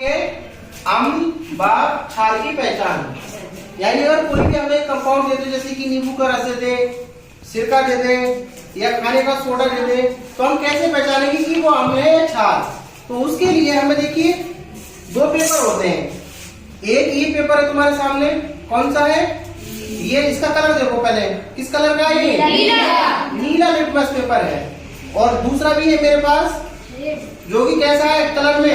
के अम्ल व क्षार की पहचान। यानी अगर कोई भी हमें कंपाउंड दे दे, जैसे कि नींबू का रस दे दे, सिरका दे दे या खाने का सोडा दे दे, तो हम कैसे पहचानेंगे कि वो अम्ल है या क्षार। तो उसके लिए हमें देखिए दो पेपर होते हैं। एक ये पेपर है तुम्हारे सामने, कौन सा है ये, इसका कलर देखो पहले, किस कलर का है ये, नीला लिटमस पेपर है। और दूसरा भी है मेरे पास जो कि कैसा है कलर में,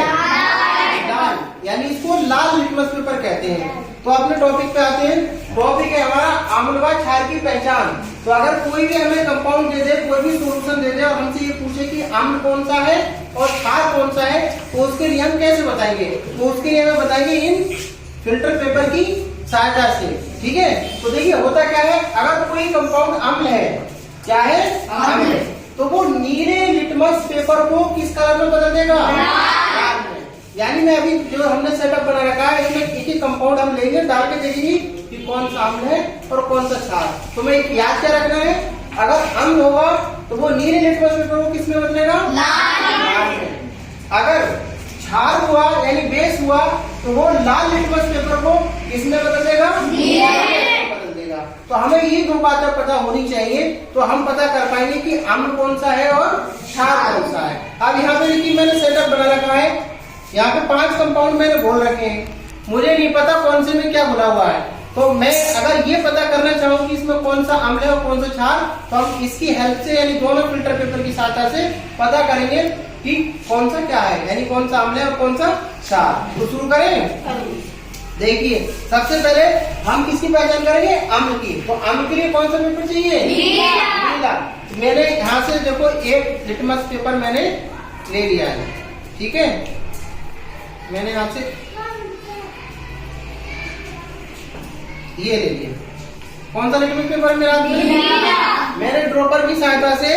लाल, यानी इसको लाल लिटमस पेपर कहते हैं। तो अपने टॉपिक पे आते हैं। टॉपिक है हमारा अम्ल व क्षार की पहचान। तो अगर कोई भी हमें कंपाउंड दे दे, कोई भी सॉल्यूशन दे दे और हमसे ये पूछे कि अम्ल कौन सा है और क्षार कौन सा है, तो उसके लिए हम कैसे बताएंगे, तो उसके लिए हमें बताएंगे इन फिल्टर पेपर की सहायता से। ठीक है, तो देखिए होता क्या है, अगर कोई कंपाउंड अम्ल है, क्या है अम्ल, तो वो नीले लिटमस पेपर को किस कलर में बदल देगा, लाल में। यानी मैं अभी जो हमने सेटअप बना रखा है, इसमें एक एक कंपाउंड हम लेंगे, डाल के देखेंगे कि कौन सा अम्ल है और कौन सा क्षार। तो मैं याद क्या रखना है, अगर अम्ल होगा तो वो नीले लिटमस पेपर को किस में बदलेगा, लाल में। अगर क्षार हुआ यानी बेस हुआ, तो वो लाल लिटमस पेपर को किसमें बदल देगा, बदल देगा। तो हमें ये दो बातें पता होनी चाहिए, तो हम पता कर पाएंगे कि अम्ल कौन सा है और क्षार कौन सा है। अब यहाँ पे देखिए मैंने सेटअप बना रखा है, यहाँ पे 5 कंपाउंड मैंने बोल रखे हैं, मुझे नहीं पता कौन से में क्या भुला हुआ है। तो मैं अगर ये पता करना चाहूँ कि इसमें कौन सा अम्ल है और कौन सा क्षार, तो हम इसकी हेल्प से यानी दोनों फिल्टर पेपर की सहायता से पता करेंगे कि कौन सा क्या है, यानी कौन सा अम्ल है और कौन सा क्षार। तो शुरू करें। देखिए सबसे पहले हम किसकी पहचान करेंगे, अम्ल की। तो अम्ल के लिए कौन सा पेपर चाहिए, नीला। मैंने यहाँ से देखो एक लिटमस पेपर मैंने ले लिया है, ठीक है। मैंने यहाँ से ये ले लिया, कौन सा लिटमस पेपर मेरा हाथ में, मैंने ड्रॉपर की सहायता से,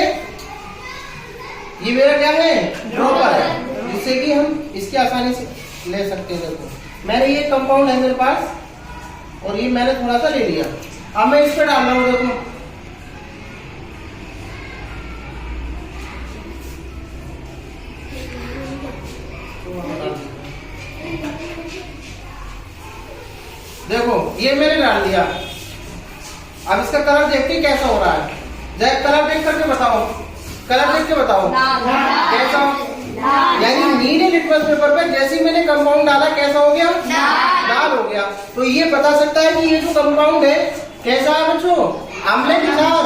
ये मेरा क्या है ड्रॉपर है, जिससे कि हम इसकी आसानी से ले सकते हैं। देखो मैंने ये कंपाउंड है मेरे पास और ये मैंने थोड़ा सा ले लिया। अब मैं इस पे डाल रहा हूँ, देखो ये मैंने डाल दिया। अब इसका कलर देखते कैसा हो रहा है, जरा कलर देख करके बताओ, कलर देख के बताओ कैसा, यानी नीले लिटमस पेपर पे जैसे ही मैंने कंपाउंड डाला कैसा हो गया, लाल हो गया। तो ये बता सकता है कि ये जो कंपाउंड है कैसा है बच्चों, अम्ल है कि क्षार,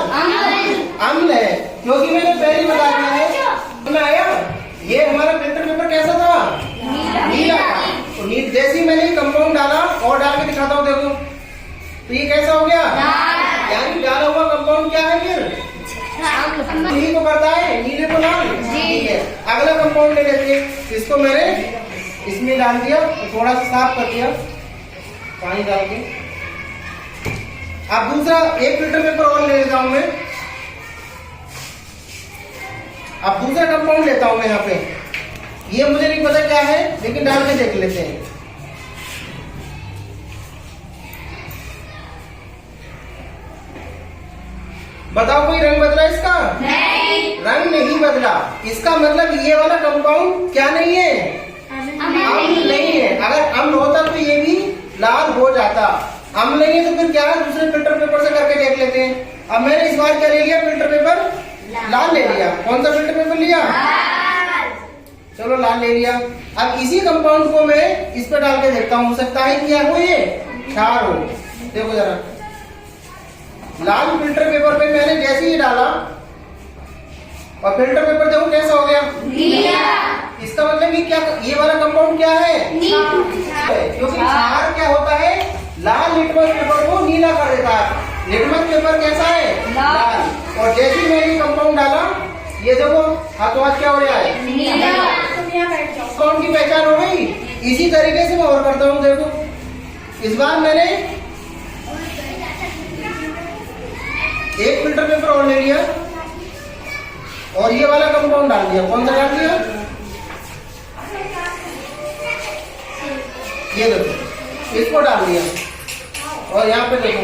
अम्ल है, क्योंकि मैंने पहले बता दिया है। आया ये हमारा फिल्टर पेपर कैसा था, नीला था। तो जैसे ही मैंने कंपाउंड डाला और डाल के दिखाता हूँ, देखो तो ये कैसा हो गया, यानी डाला हुआ कंपाउंड क्या है फिर, नीले को करता है, नीले को लाल। ठीक है, अगला कंपाउंड ले लेते हैं। इसको मैंने इसमें डाल दिया, थोड़ा सा साफ कर दिया पानी डाल के। अब दूसरा एक फिल्टर पेपर और ले लेता हूं मैं। अब दूसरा कंपाउंड लेता हूं मैं यहाँ पे, ये मुझे नहीं पता क्या है, लेकिन डाल के देख लेते हैं। बताओ कोई रंग बदला इसका, नहीं, रंग नहीं बदला। इसका मतलब ये वाला कंपाउंड क्या नहीं है, अम्ल नहीं है। अगर अम्ल होता तो ये भी लाल हो जाता, अम्ल नहीं है तो फिर क्या है, दूसरे फिल्टर पेपर से करके देख लेते हैं। अब मैंने इस बार क्या ले लिया, फिल्टर पेपर लाल ले लिया। कौन सा फिल्टर पेपर लिया, चलो लाल ले लिया। अब इसी कंपाउंड को मैं इस पर डाल के देखता हूँ, हो सकता है क्या हो, ये क्षार हो। देखो जरा लाल फिल्टर पेपर पे मैंने जैसे ही डाला और फिल्टर पेपर देखो कैसा हो गया, नीला। इसका मतलब ये क्या, ये वाला कंपाउंड क्या है, क्योंकि क्षार क्या होता है, लाल लिटमस पेपर को नीला कर देता है। लिटमस पेपर कैसा है, लाल। और जैसे ही मैंने कंपाउंड डाला, ये देखो हाथों हाथ क्या हो रहा है, नीला। कंपाउंड की पहचान हो गई। इसी तरीके से मैं और करता हूँ, देखो इस बार मैंने एक फिल्टर पेपर और ले लिया और ये वाला कंपाउंड डाल दिया। कौन सा डाल दिया, ये देखो इसको डाल दिया। और यहाँ पे देखो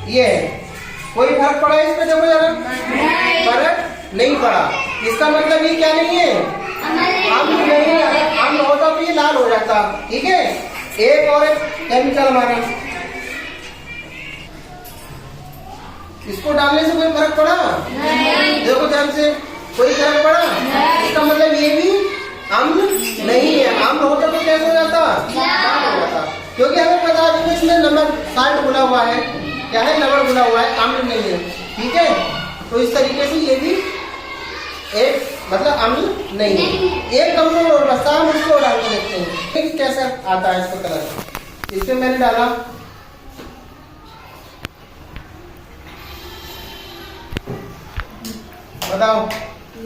ये कोई फर्क पड़ा इस पे, देखो जरा फर्क नहीं पड़ा। इसका मतलब ये क्या नहीं है, अम्ल नहीं है। अगर अम्ल होता तो ये लाल हो जाता। ठीक है, एक और केमिकल हमारा, इसको डालने से कोई फर्क पड़ा? नहीं। देखो ध्यान से, कोई फर्क पड़ा? नहीं। इसका मतलब ये भी अम्ल नहीं है। अम्ल होता तो कैसे हो जाता, लाल हो जाता। क्योंकि हमें पता है कि इसमें नमक साल्ट घुला हुआ है, क्या है, लवण घुला हुआ है, अम्ल नहीं है। ठीक है, तो इस तरीके से ये भी एक मतलब अम्ल नहीं है। एक कमजोर और बसा, हम उसको डाल के देखते हैं कैसा आता है इसका कलर। इसमें मैंने डाला, बताओ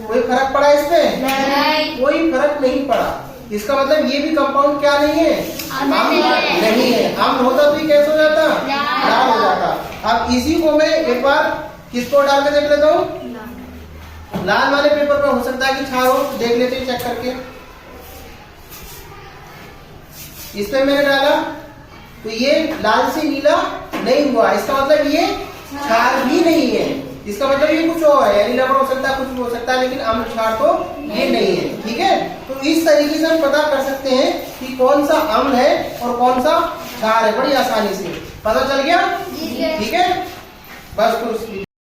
कोई फर्क पड़ा इस पे? नहीं, कोई फर्क नहीं पड़ा। इसका मतलब ये भी कंपाउंड क्या नहीं है, अम्ल नहीं है। अम्ल होता तो ये कैसे हो जाता, लाल हो जाता। अब इसी को मैं एक बार किसको डाल के देख लेता हूँ, लाल वाले पेपर पर हो सकता है कि छाया हो, देख लेते हैं चेक करके। इसमें मैंने डाला तो ये लाल से नीला नहीं हुआ, इसका मतलब ये क्षार भी नहीं है। इसका मतलब ये कुछ और है, यानी लवण हो सकता है, कुछ भी हो सकता है, लेकिन अम्ल क्षार तो ये नहीं है। ठीक है, तो इस तरीके से हम पता कर सकते हैं कि कौन सा अम्ल है और कौन सा क्षार है, बड़ी आसानी से पता चल गया। ठीक है, बस तो